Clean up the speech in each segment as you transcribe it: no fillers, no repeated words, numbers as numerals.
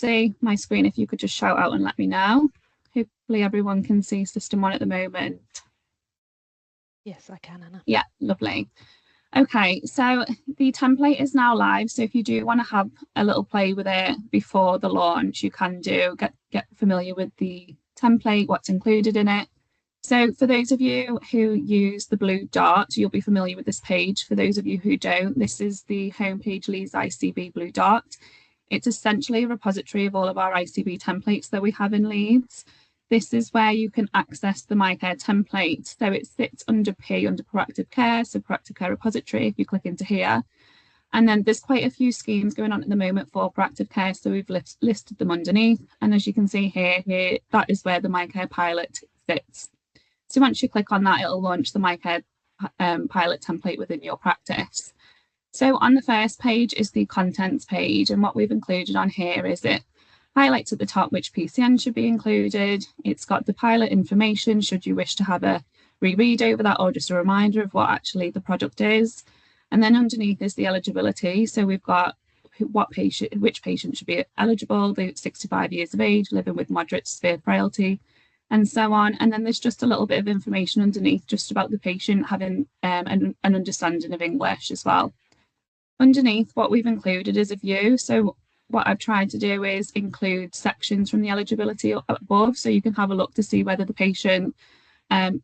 see my screen, if you could just shout out and let me know. Hopefully everyone can see system 1 at the moment. Yes, I can, Anna. Yeah, lovely. Okay, so the template is now live. So if you do want to have a little play with it before the launch, you can get familiar with the template, what's included in it. So for those of you who use the blue dot, you'll be familiar with this page. For those of you who don't, this is the homepage Leeds ICB blue dot. It's essentially a repository of all of our ICB templates that we have in Leeds. This is where you can access the MiiCare template. So it sits under P, under proactive care, so proactive care repository, if you click into here. And then there's quite a few schemes going on at the moment for proactive care, so we've listed them underneath. And as you can see here, that is where the MiiCare pilot sits. So once you click on that, it'll launch the MiiCare pilot template within your practice. So on the first page is the contents page, and what we've included on here is it highlights at the top which PCN should be included. It's got the pilot information, should you wish to have a reread over that, or just a reminder of what actually the product is. And then underneath is the eligibility. So we've got which patient should be eligible, the 65 years of age, living with moderate to severe frailty, and so on. And then there's just a little bit of information underneath just about the patient having an understanding of English as well. Underneath, what we've included is a view. So what I've tried to do is include sections from the eligibility above, so you can have a look to see whether the patient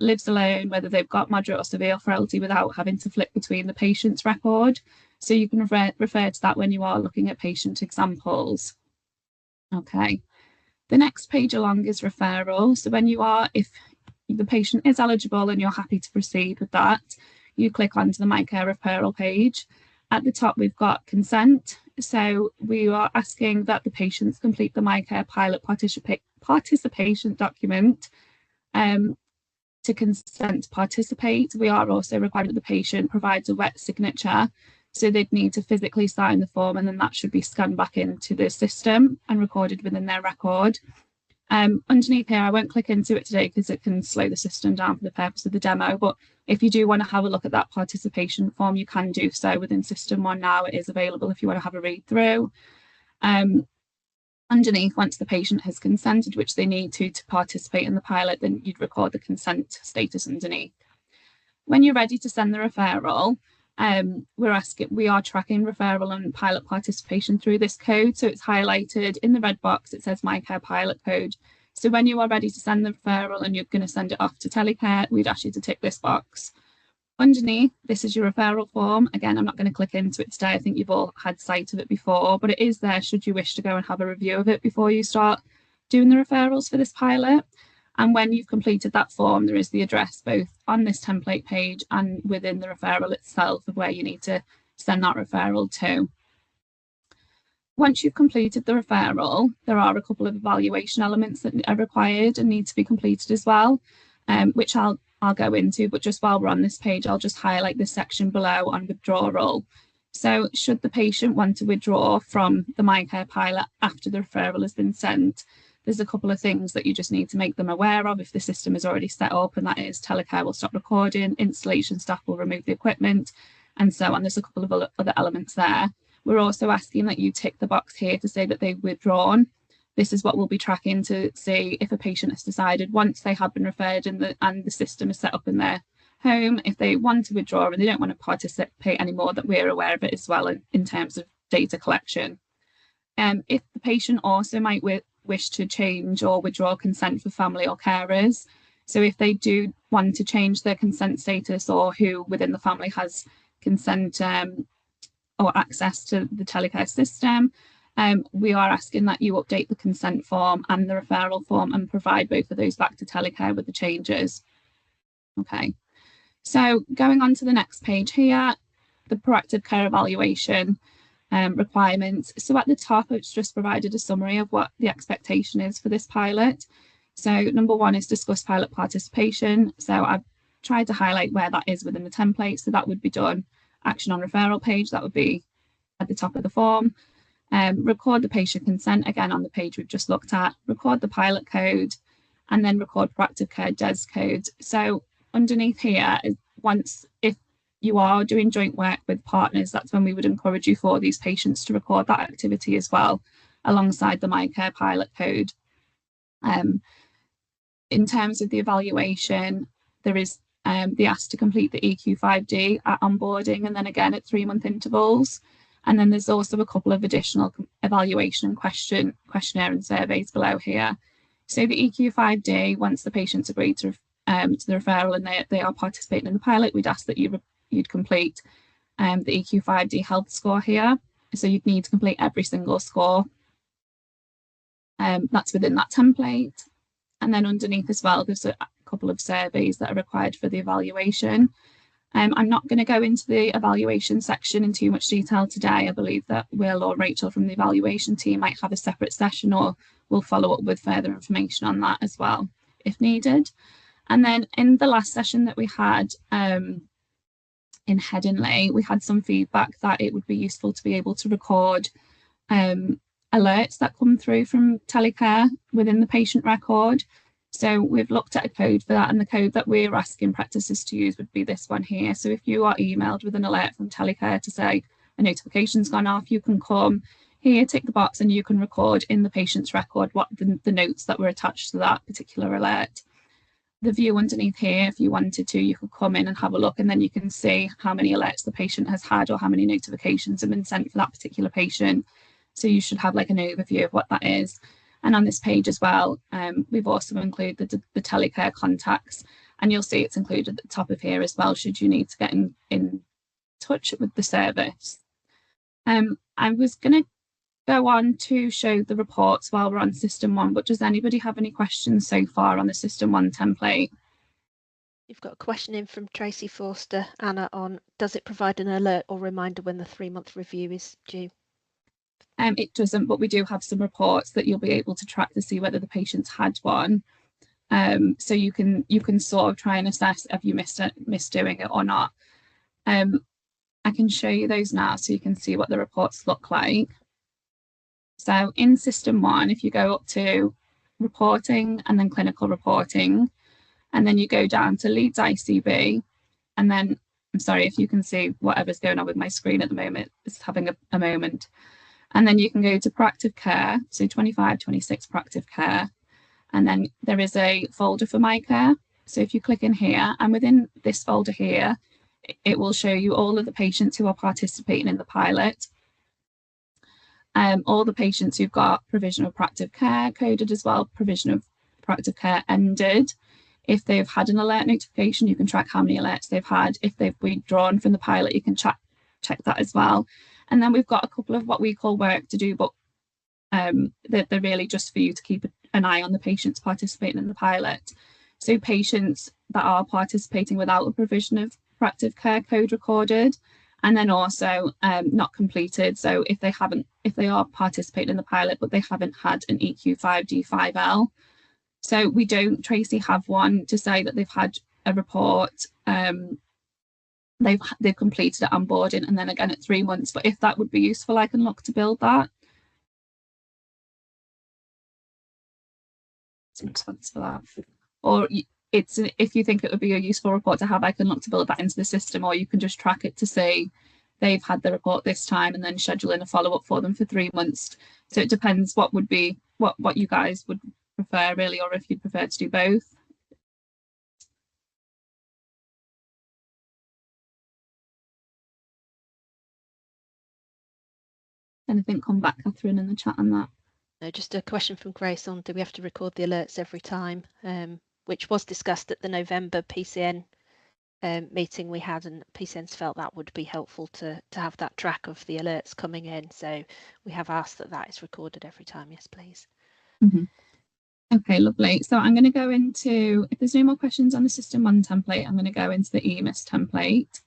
lives alone, whether they've got moderate or severe frailty without having to flip between the patient's record. So you can refer to that when you are looking at patient examples. Okay. The next page along is referral. So if the patient is eligible and you're happy to proceed with that, you click onto the MiiCare referral page. At the top, we've got consent. So we are asking that the patients complete the MiiCare pilot participation document to consent to participate. We are also required that the patient provides a wet signature. So they'd need to physically sign the form, and then that should be scanned back into the system and recorded within their record. Underneath here, I won't click into it today because it can slow the system down for the purpose of the demo, but if you do want to have a look at that participation form, you can do so within System 1 now. It is available if you want to have a read through. Underneath, once the patient has consented, which they need to participate in the pilot, then you'd record the consent status underneath. When you're ready to send the referral, we are tracking referral and pilot participation through this code. So it's highlighted in the red box, it says MiiCare pilot code. So when you are ready to send the referral and you're going to send it off to telecare, we'd ask you to tick this box. Underneath, this is your referral form. Again, I'm not going to click into it today. I think you've all had sight of it before, but it is there should you wish to go and have a review of it before you start doing the referrals for this pilot. And when you've completed that form, there is the address both on this template page and within the referral itself of where you need to send that referral to. Once you've completed the referral, there are a couple of evaluation elements that are required and need to be completed as well, which I'll go into. But just while we're on this page, I'll just highlight this section below on withdrawal. So should the patient want to withdraw from the MiiCare pilot after the referral has been sent, there's a couple of things that you just need to make them aware of if the system is already set up, and that is telecare will stop recording, installation staff will remove the equipment, and so on. There's a couple of other elements there. We're also asking that you tick the box here to say that they've withdrawn. This is what we'll be tracking to see if a patient has decided once they have been referred and the system is set up in their home, if they want to withdraw and they don't want to participate anymore, that we're aware of it as well in terms of data collection. If the patient also might wish to change or withdraw consent for family or carers. So if they do want to change their consent status or who within the family has consent or access to the telecare system, we are asking that you update the consent form and the referral form and provide both of those back to telecare with the changes. Okay, so going on to the next page here, the proactive care evaluation requirements. So at the top, it's just provided a summary of what the expectation is for this pilot. So number one is discuss pilot participation. So I've tried to highlight where that is within the template. So that would be done action on referral page. That would be at the top of the form. Record the patient consent, again on the page we've just looked at. Record the pilot code, and then record proactive care DES code. So underneath here, if you are doing joint work with partners, that's when we would encourage you for these patients to record that activity as well. alongside the MiiCare pilot code. In terms of the evaluation, there is the ask to complete the EQ5D at onboarding and then again at 3-month intervals. And then there's also a couple of additional evaluation and questionnaire and surveys below here. So the EQ5D, once the patient's agreed to the referral and they are participating in the pilot, we'd ask that you'd complete the EQ5D health score here. So you'd need to complete every single score. That's within that template. And then underneath as well, there's a couple of surveys that are required for the evaluation. I'm not going to go into the evaluation section in too much detail today. I believe that Will or Rachel from the evaluation team might have a separate session, or we'll follow up with further information on that as well, if needed. And then in the last session that we had in Headingley, we had some feedback that it would be useful to be able to record alerts that come through from telecare within the patient record. So we've looked at a code for that, and the code that we're asking practices to use would be this one here. So if you are emailed with an alert from telecare to say a notification's gone off, you can come here, tick the box, and you can record in the patient's record what the notes that were attached to that particular alert. The view underneath here, if you wanted to, you could come in and have a look, and then you can see how many alerts the patient has had or how many notifications have been sent for that particular patient. So you should have like an overview of what that is. And on this page as well, we've also included the telecare contacts, and you'll see it's included at the top of here as well, should you need to get in touch with the service. I was going to go on to show the reports while we're on System 1, but does anybody have any questions so far on the System 1 template? You've got a question in from Tracy Forster, Anna, on does it provide an alert or reminder when the 3-month review is due? It doesn't, but we do have some reports that you'll be able to track to see whether the patient's had one. So you can sort of try and assess if you missed doing it or not. I can show you those now so you can see what the reports look like. So in System 1, if you go up to reporting and then clinical reporting, and then you go down to Leads ICB, and then, I'm sorry if you can see whatever's going on with my screen at the moment, it's having a moment. And then you can go to proactive care, so 25, 26 proactive care. And then there is a folder for MiiCare. So if you click in here, and within this folder here, it will show you all of the patients who are participating in the pilot. All the patients who've got provision of proactive care coded as well, provision of proactive care ended. If they've had an alert notification, you can track how many alerts they've had. If they've withdrawn from the pilot, you can check that as well. And then we've got a couple of what we call work to do, but they're really just for you to keep an eye on the patients participating in the pilot. So patients that are participating without a provision of proactive care code recorded, and then also not completed. So if they are participating in the pilot, but they haven't had an EQ5D5L. So we don't, Tracy, have one to say that they've had a report. They've completed it onboarding and then again at 3 months. But if that would be useful, I can look to build that. Some response for that. Or if you think it would be a useful report to have, I can look to build that into the system, or you can just track it to say they've had the report this time and then schedule in a follow-up for them for 3 months. So it depends what would be what you guys would prefer really, or if you'd prefer to do both. Anything come back, Catherine, in the chat on that? No, just a question from Grace on do we have to record the alerts every time, which was discussed at the November PCN meeting we had, and PCNs felt that would be helpful to have that track of the alerts coming in. So we have asked that is recorded every time. Yes, please. Mm-hmm. Okay, lovely. So I'm going to go into, if there's no more questions on the System 1 template, I'm going to go into the EMIS template.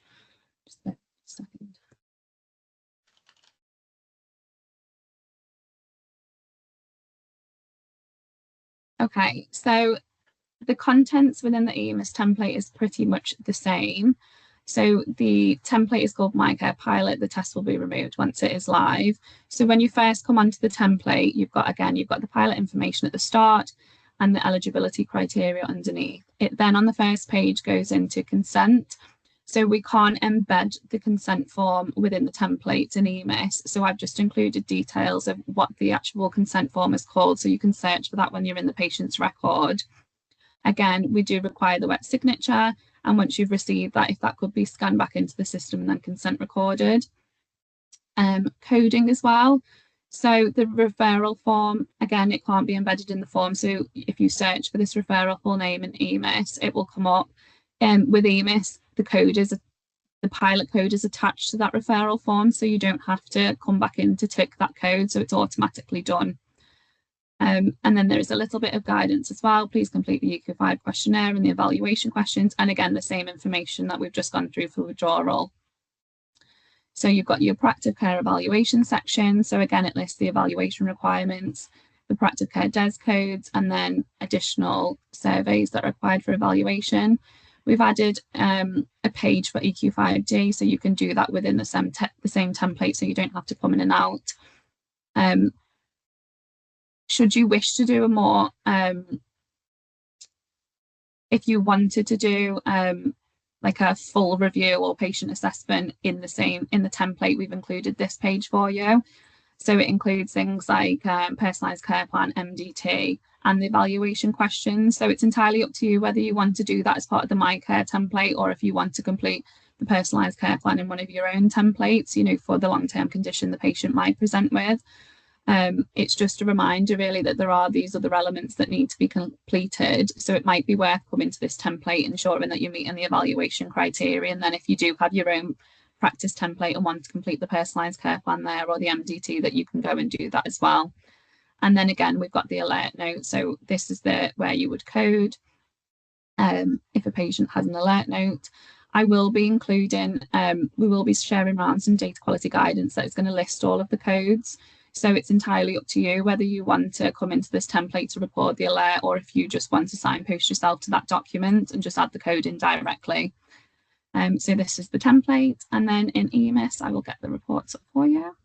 Just a second. Okay, so the contents within the EMIS template is pretty much the same. So the template is called MiiCare Pilot. The test will be removed once it is live. So when you first come onto the template, you've got the pilot information at the start and the eligibility criteria underneath. It then on the first page goes into consent. So we can't embed the consent form within the templates in EMIS. So I've just included details of what the actual consent form is called. So you can search for that when you're in the patient's record. Again, we do require the wet signature. And once you've received that, if that could be scanned back into the system and then consent recorded. Coding as well. So the referral form, again, it can't be embedded in the form. So if you search for this referral full name in EMIS, it will come up. With EMIS, the pilot code is attached to that referral form, so you don't have to come back in to tick that code, so it's automatically done. And then there is a little bit of guidance as well. Please complete the EQ5 questionnaire and the evaluation questions. And again, the same information that we've just gone through for withdrawal. So you've got your proactive care evaluation section. So again, it lists the evaluation requirements, the proactive care DES codes, and then additional surveys that are required for evaluation. We've added a page for EQ5D, so you can do that within the same template, so you don't have to come in and out. Should you wish to do a more, if you wanted to do like a full review or patient assessment in the template, we've included this page for you. So it includes things like personalised care plan, MDT, and the evaluation questions. So it's entirely up to you whether you want to do that as part of the MiiCare template, or if you want to complete the personalised care plan in one of your own templates, you know, for the long-term condition the patient might present with. It's just a reminder really that there are these other elements that need to be completed. So it might be worth coming to this template, ensuring that you're meeting the evaluation criteria. And then if you do have your own practice template and want to complete the personalised care plan there or the MDT, that you can go and do that as well. And then again, we've got the alert note. So this is where you would code if a patient has an alert note. I will be including, we will be sharing around some data quality guidance that is going to list all of the codes. So it's entirely up to you whether you want to come into this template to record the alert, or if you just want to signpost yourself to that document and just add the code in directly. So this is the template, and then in EMIS, I will get the reports up for you.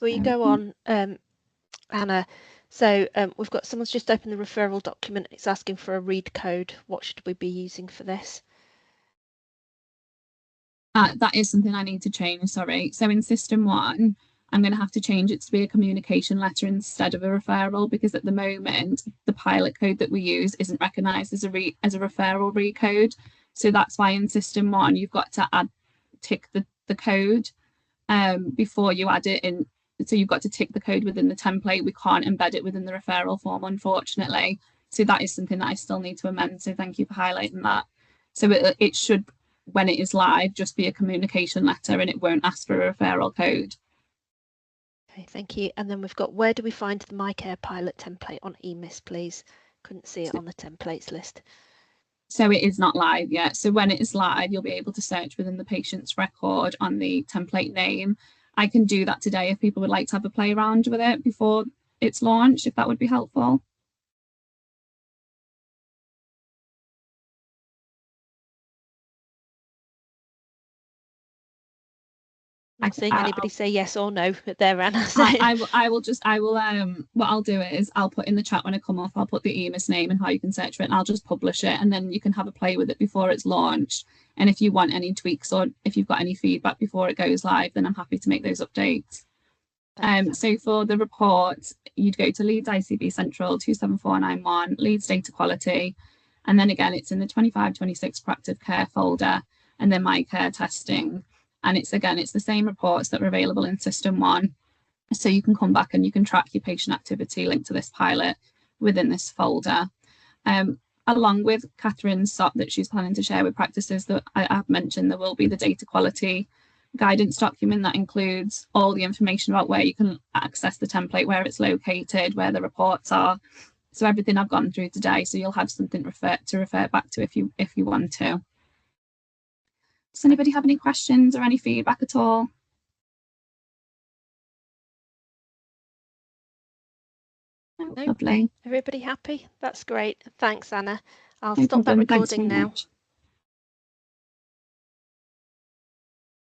Will you go on, Anna? So we've got someone's just opened the referral document. It's asking for a read code. What should we be using for this? That is something I need to change, sorry. So in system 1, I'm going to have to change it to be a communication letter instead of a referral, because at the moment, the pilot code that we use isn't recognised as a referral recode. So that's why in system 1, you've got to tick the code before you add it in. So you've got to tick the code within the template. We can't embed it within the referral form, unfortunately. So that is something that I still need to amend. So thank you for highlighting that. So it should, when it is live, just be a communication letter, and it won't ask for a referral code. Okay, thank you. And then we've got, where do we find the MiiCare pilot template on EMIS, please? Couldn't see it on the templates list. So it is not live yet. So when it is live, you'll be able to search within the patient's record on the template name. I can do that today if people would like to have a play around with it before it's launched, if that would be helpful. Not seeing anybody say yes or no there, Anna. So. I will what I'll do is I'll put in the chat when I come off, I'll put the EMIS name and how you can search for it, and I'll just publish it, and then you can have a play with it before it's launched. And if you want any tweaks or if you've got any feedback before it goes live, then I'm happy to make those updates. So for the report, you'd go to Leeds ICB Central 27491, Leeds Data Quality, and then again, it's in the 25-26 Proactive Care folder, and then MiiCare testing. And it's the same reports that are available in system 1. So you can come back and you can track your patient activity linked to this pilot within this folder. Along with Catherine's SOP that she's planning to share with practices that I've mentioned, there will be the data quality guidance document that includes all the information about where you can access the template, where it's located, where the reports are. So everything I've gone through today, so you'll have something to refer back to if you want to. Does anybody have any questions or any feedback at all? No, lovely. Everybody happy? That's great. Thanks, Anna. I'll stop that recording now.